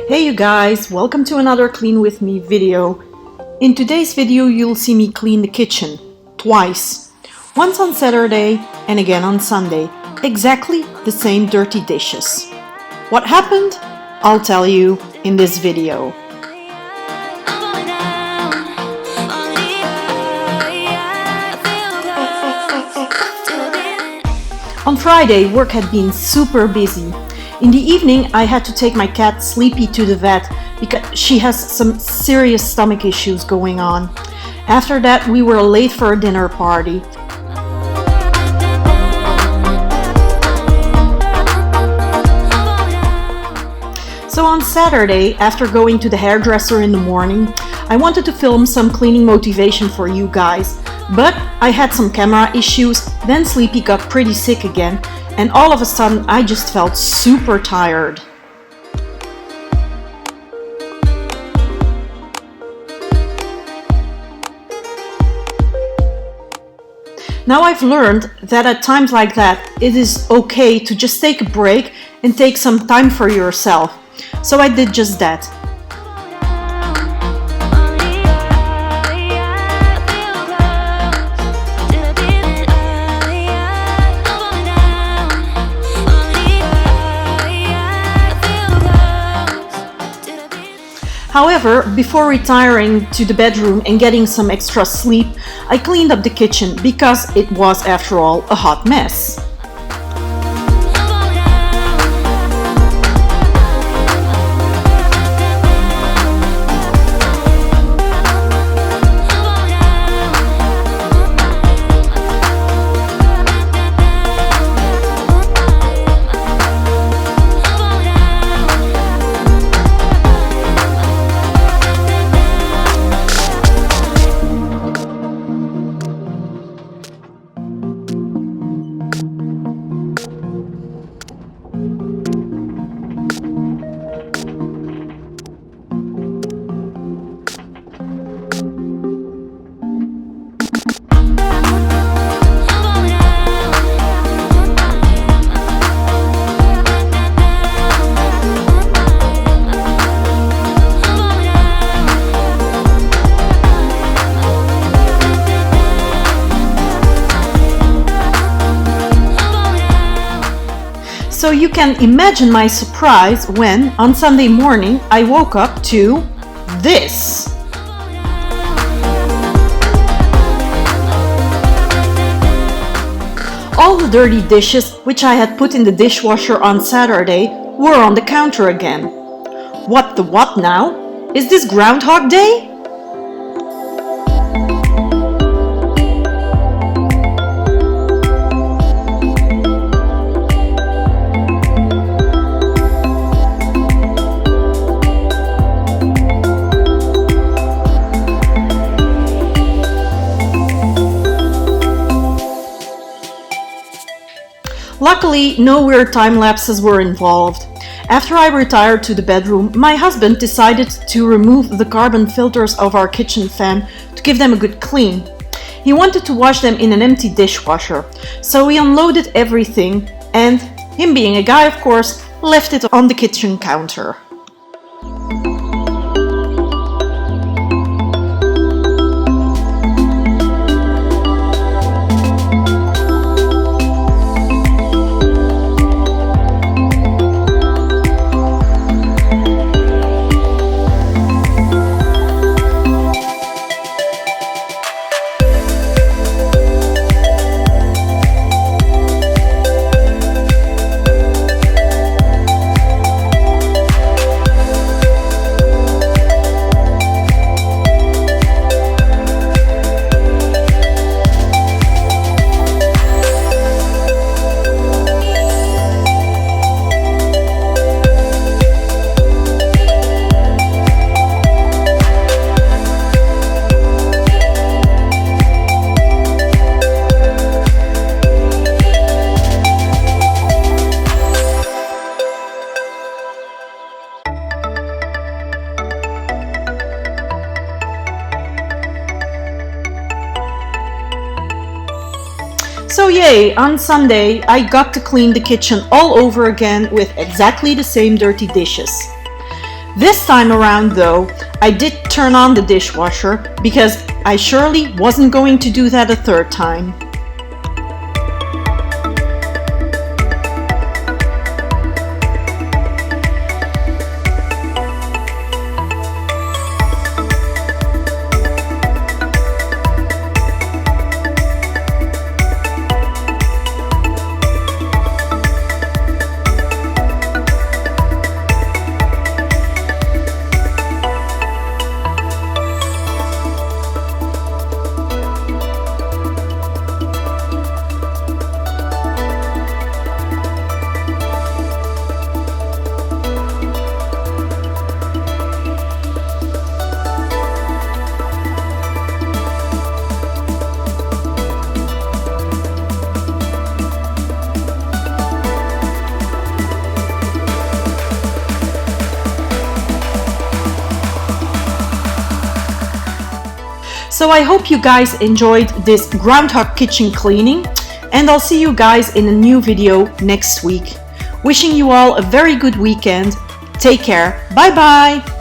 Hey you guys, welcome to another Clean With Me video. In today's video you'll see me clean the kitchen twice. Once on Saturday and again on Sunday. Exactly the same dirty dishes. What happened? I'll tell you in this video. On Friday, work had been super busy. In the evening, I had to take my cat Sleepy to the vet because she has some serious stomach issues going on. After that, we were late for a dinner party. So on Saturday, after going to the hairdresser in the morning, I wanted to film some cleaning motivation for you guys. But I had some camera issues, then Sleepy got pretty sick again, and all of a sudden I just felt super tired. Now I've learned that at times like that, it is okay to just take a break and take some time for yourself. So I did just that. However, before retiring to the bedroom and getting some extra sleep, I cleaned up the kitchen because it was, after all, a hot mess. So you can imagine my surprise when, on Sunday morning, I woke up to this. All the dirty dishes, which I had put in the dishwasher on Saturday, were on the counter again. What the what now? Is this Groundhog Day? Luckily, no weird time lapses were involved. After I retired to the bedroom, my husband decided to remove the carbon filters of our kitchen fan to give them a good clean. He wanted to wash them in an empty dishwasher, so he unloaded everything and, him being a guy of course, left it on the kitchen counter. So yay, on Sunday I got to clean the kitchen all over again with exactly the same dirty dishes. This time around though, I did turn on the dishwasher because I surely wasn't going to do that a third time. So I hope you guys enjoyed this Groundhog kitchen cleaning, and I'll see you guys in a new video next week. Wishing you all a very good weekend. Take care. Bye bye.